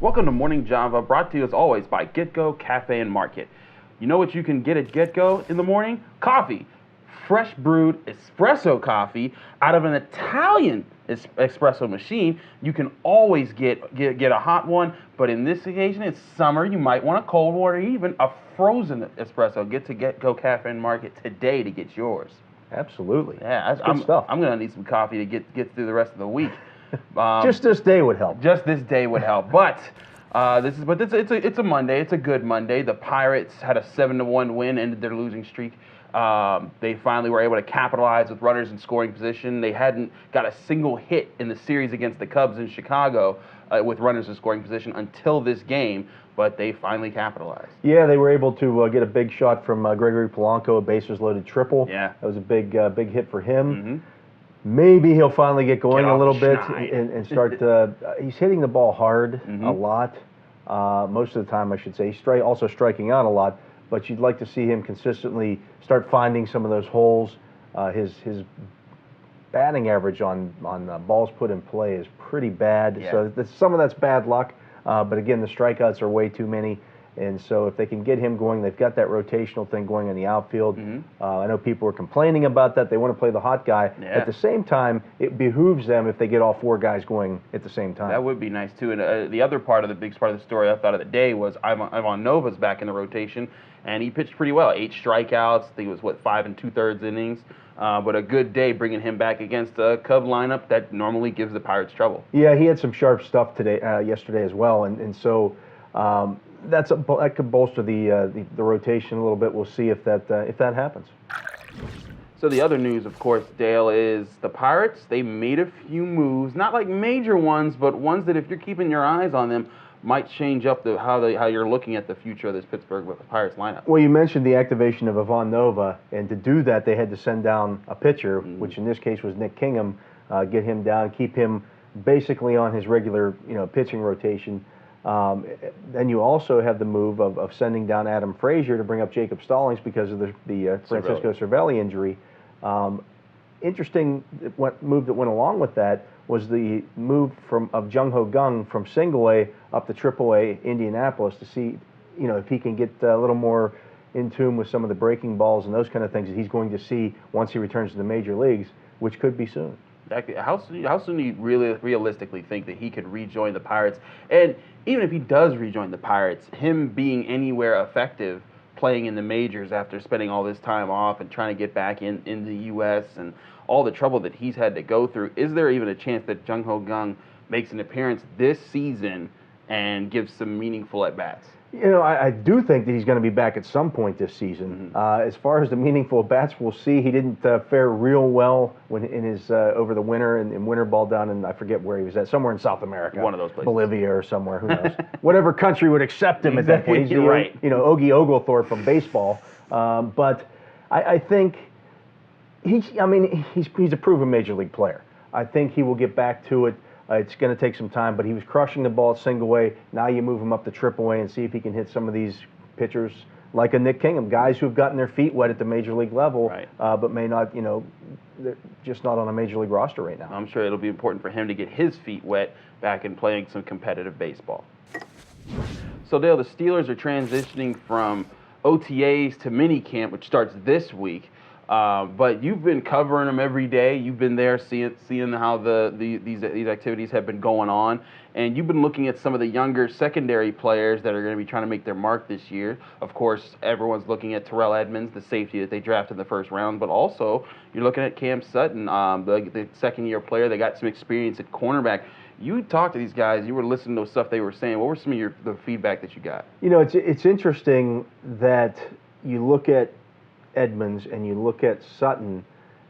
Welcome to Morning Java, brought to you as always by GetGo Cafe and Market. You know what you can get at GetGo in the morning? Coffee. Fresh brewed espresso coffee out of an Italian espresso machine. You can always get a hot one, but in this occasion, it's summer. You might want a cold one or even a frozen espresso. Get to GetGo Cafe and Market today to get yours. Absolutely. Yeah, good stuff. I'm gonna need some coffee to get through the rest of the week. Just this day would help. Just this day would help, but it's a Monday. It's a good Monday. The Pirates had a 7-1 win, ended their losing streak. They finally were able to capitalize with runners in scoring position. They hadn't got a single hit in the series against the Cubs in Chicago with runners in scoring position until this game, but they finally capitalized. Yeah, they were able to get a big shot from Gregory Polanco, a bases-loaded triple. Yeah. That was a big hit for him. Mm-hmm. Maybe he'll finally get going a little bit schneid. and start. He's hitting the ball hard a lot, most of the time, I should say. He's also striking out a lot, but you'd like to see him consistently start finding some of those holes. His batting average on balls put in play is pretty bad, so some of that's bad luck. But again, the strikeouts are way too many. And so if they can get him going, they've got that rotational thing going in the outfield. I know people are complaining about that. They want to play the hot guy. Yeah. At the same time, it behooves them if they get all four guys going at the same time. That would be nice, too. And the other part of the biggest part of the story I thought of the day was Ivan Nova's back in the rotation, and he pitched pretty well. 8 strikeouts. I think it was, 5 2/3 innings. But a good day bringing him back against a Cub lineup that normally gives the Pirates trouble. Yeah, he had some sharp stuff yesterday as well. And so... that could bolster the rotation a little bit. We'll see if that happens. So the other news, of course, Dale, is the Pirates. They made a few moves, not like major ones, but ones that if you're keeping your eyes on them, might change up how you're looking at the future of this Pittsburgh Pirates lineup. Well, you mentioned the activation of Ivan Nova, and to do that, they had to send down a pitcher, which in this case was Nick Kingham. Get him down, keep him basically on his regular pitching rotation. Then you also have the move of sending down Adam Frazier to bring up Jacob Stallings because of the Francisco Cervelli injury. Interesting move that went along with that was the move of Jung-Ho Kang from Single A up to Triple A Indianapolis to see if he can get a little more in tune with some of the breaking balls and those kind of things that he's going to see once he returns to the major leagues, which could be soon. How soon do you really realistically think that he could rejoin the Pirates? And even if he does rejoin the Pirates, him being anywhere effective, playing in the majors after spending all this time off and trying to get back in the U.S. and all the trouble that he's had to go through, is there even a chance that Jung-Ho Kang makes an appearance this season and gives some meaningful at-bats? I do think that he's going to be back at some point this season. As far as the meaningful bats, we'll see. He didn't fare real well when in his over the winter in winter ball down in, I forget where he was at, somewhere in South America. One of those places. Bolivia or somewhere, who knows. Whatever country would accept him at that point. You're right. Ogie Oglethorpe from baseball. But I think he's a proven major league player. I think he will get back to it. It's going to take some time, but he was crushing the ball at Single A. Now you move him up to Triple A and see if he can hit some of these pitchers like a Nick Kingham, guys who have gotten their feet wet at the major league level, but may not, they're just not on a major league roster right now. I'm sure it'll be important for him to get his feet wet back in playing some competitive baseball. So, Dale, the Steelers are transitioning from OTAs to minicamp, which starts this week. But you've been covering them every day. You've been there seeing how these activities have been going on, and you've been looking at some of the younger secondary players that are going to be trying to make their mark this year. Of course, everyone's looking at Terrell Edmonds, the safety that they drafted in the first round, but also you're looking at Cam Sutton, the second-year player. They got some experience at cornerback. You talked to these guys. You were listening to stuff they were saying. What were some of the feedback that you got? It's interesting that you look at Edmonds and you look at Sutton,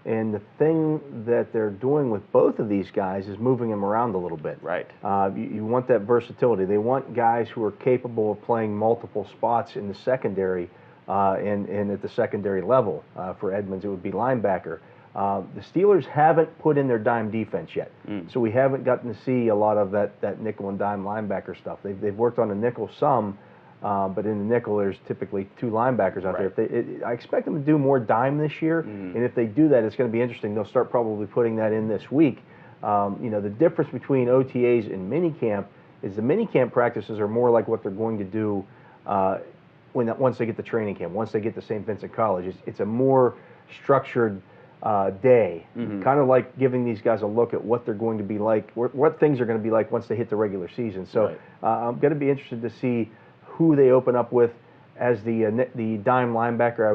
and the thing that they're doing with both of these guys is moving them around a little bit. Right. You want that versatility. They want guys who are capable of playing multiple spots in the secondary and at the secondary level. For Edmonds, it would be linebacker. The Steelers haven't put in their dime defense yet, so we haven't gotten to see a lot of that nickel and dime linebacker stuff. They've worked on the nickel some, but in the nickel, there's typically 2 linebackers out there. I expect them to do more dime this year, and if they do that, it's going to be interesting. They'll start probably putting that in this week. The difference between OTAs and minicamp is the mini camp practices are more like what they're going to do once they get to training camp, once they get to St. Vincent College. It's a more structured day, kind of like giving these guys a look at what they're going to be like, what things are going to be like once they hit the regular season. So I'm going to be interested to see who they open up with as the dime linebacker.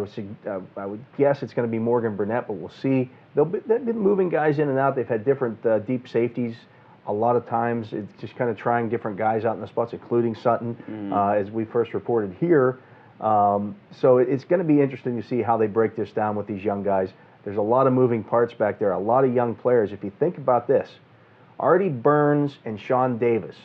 I would guess it's going to be Morgan Burnett, but we'll see. They've been moving guys in and out. They've had different deep safeties. A lot of times it's just kind of trying different guys out in the spots, including Sutton, as we first reported here. So it's going to be interesting to see how they break this down with these young guys. There's a lot of moving parts back there, a lot of young players. If you think about this, Artie Burns and Sean Davis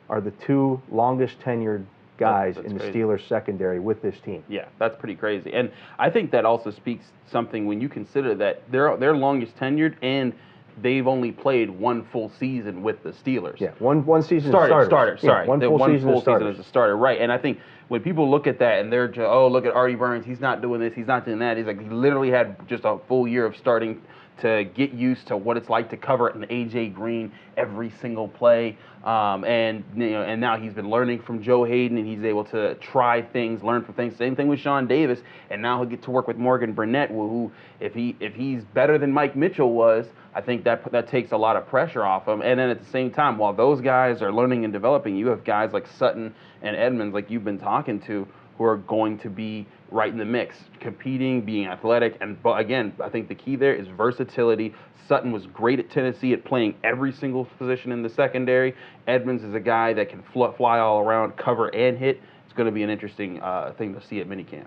are the two longest tenured guys in the Steelers secondary with this team. Yeah, that's pretty crazy. And I think that also speaks something when you consider that they're longest tenured and they've only played one full season with the Steelers. Yeah, one season starter. Yeah, one full season as a starter. Right. And I think when people look at that and they're just, oh, look at Artie Burns, he's not doing this, he's not doing that. He's like, he literally had just a full year of starting to get used to what it's like to cover an A.J. Green every single play. And now he's been learning from Joe Hayden, and he's able to try things, learn from things. Same thing with Sean Davis, and now he'll get to work with Morgan Burnett, who if he's better than Mike Mitchell was, I think that takes a lot of pressure off him. And then at the same time, while those guys are learning and developing, you have guys like Sutton and Edmonds, like you've been talking to, who are going to be right in the mix, competing, being athletic. But again, I think the key there is versatility. Sutton was great at Tennessee at playing every single position in the secondary. Edmonds is a guy that can fly all around, cover and hit. It's going to be an interesting thing to see at minicamp.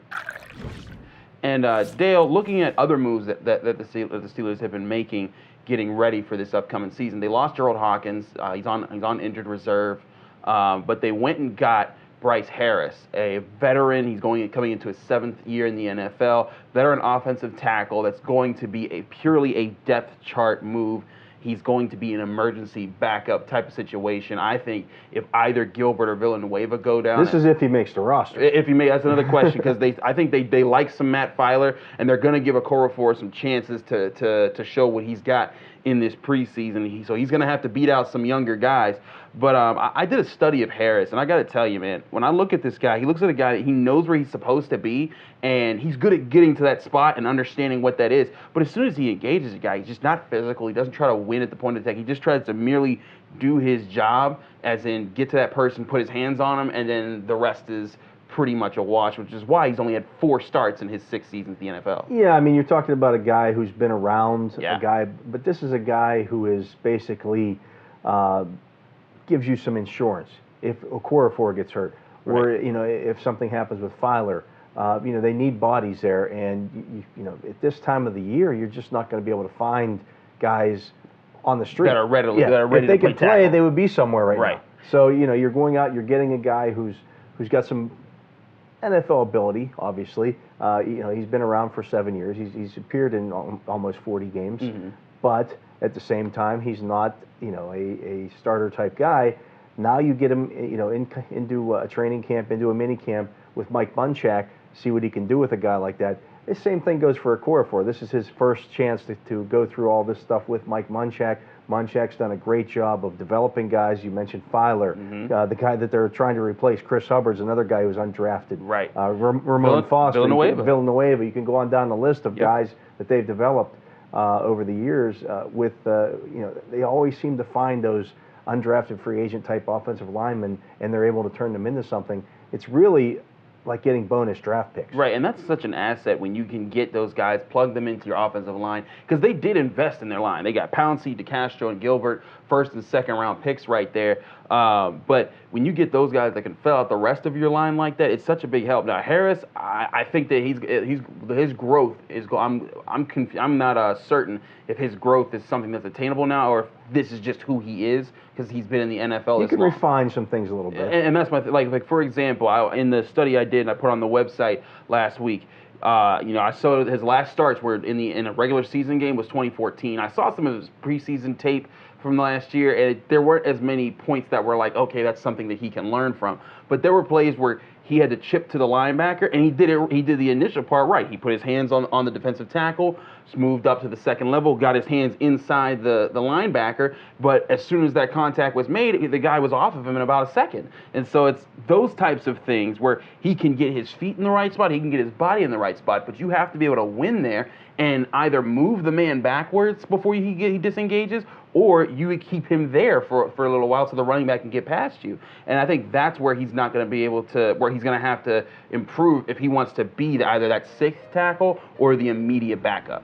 And Dale, looking at other moves that the Steelers have been making, getting ready for this upcoming season, they lost Gerald Hawkins. He's on injured reserve, but they went and got Bryce Harris, a veteran. He's coming into his 7th year in the NFL. Veteran offensive tackle that's going to be purely a depth chart move. He's going to be an emergency backup type of situation. I think if either Gilbert or Villanueva go down, this is if he makes the roster. That's another question, because I think they like some Matt Filer, and they're going to give Okorafor some chances to show what he's got in this preseason. So he's going to have to beat out some younger guys. But I did a study of Harris, and I got to tell you, man, when I look at this guy, he looks at a guy that he knows where he's supposed to be, and he's good at getting to that spot and understanding what that is. But as soon as he engages a guy, he's just not physical. He doesn't try to win at the point of attack. He just tries to merely do his job, as in get to that person, put his hands on him, and then the rest is pretty much a wash, which is why he's only had 4 starts in his 6 seasons in the NFL. Yeah, I mean, you're talking about a guy who's been around, yeah. a guy, but this is a guy who is basically gives you some insurance if Okorafor gets hurt, or if something happens with Filer. They need bodies there, and at this time of the year, you're just not going to be able to find guys on the street that are ready. If they could play, they would be somewhere right now. So you're going out, you're getting a guy who's got some NFL ability, obviously. He's been around for 7 years. He's appeared in almost 40 games, but at the same time, he's not, a starter type guy. Now you get him, into a training camp, into a mini camp with Mike Munchak, see what he can do with a guy like that. The same thing goes for Okorafor. This is his first chance to go through all this stuff with Mike Munchak. Munchak's done a great job of developing guys. You mentioned Filer, the guy that they're trying to replace. Chris Hubbard's another guy who's undrafted. Right. Ramon Foster, Villanueva. You can go on down the list of guys that they've developed over the years. They always seem to find those undrafted free agent type offensive linemen, and they're able to turn them into something. It's really like getting bonus draft picks. Right, and that's such an asset when you can get those guys, plug them into your offensive line, because they did invest in their line. They got Pouncey, DeCastro, and Gilbert, 1st and 2nd round picks right there. But when you get those guys that can fill out the rest of your line like that, it's such a big help. Now Harris, I think that his growth is. I'm not certain if his growth is something that's attainable now, or if this is just who he is, because he's been in the NFL. You can refine some things a little bit. And that's my like for example, in the study I did and I put on the website last week. I saw his last starts were in a regular season game was 2014. I saw some of his preseason tape from last year, and there weren't as many points that were like, okay, that's something that he can learn from. But there were plays where he had to chip to the linebacker, and he did the initial part right. He put his hands on the defensive tackle, moved up to the second level, got his hands inside the linebacker, but as soon as that contact was made, the guy was off of him in about a second. And so it's those types of things where he can get his feet in the right spot, he can get his body in the right spot, but you have to be able to win there and either move the man backwards before he disengages, or you would keep him there for a little while so the running back can get past you. And I think that's where he's not going to be able to, where he's going to have to improve if he wants to be either that sixth tackle or the immediate backup.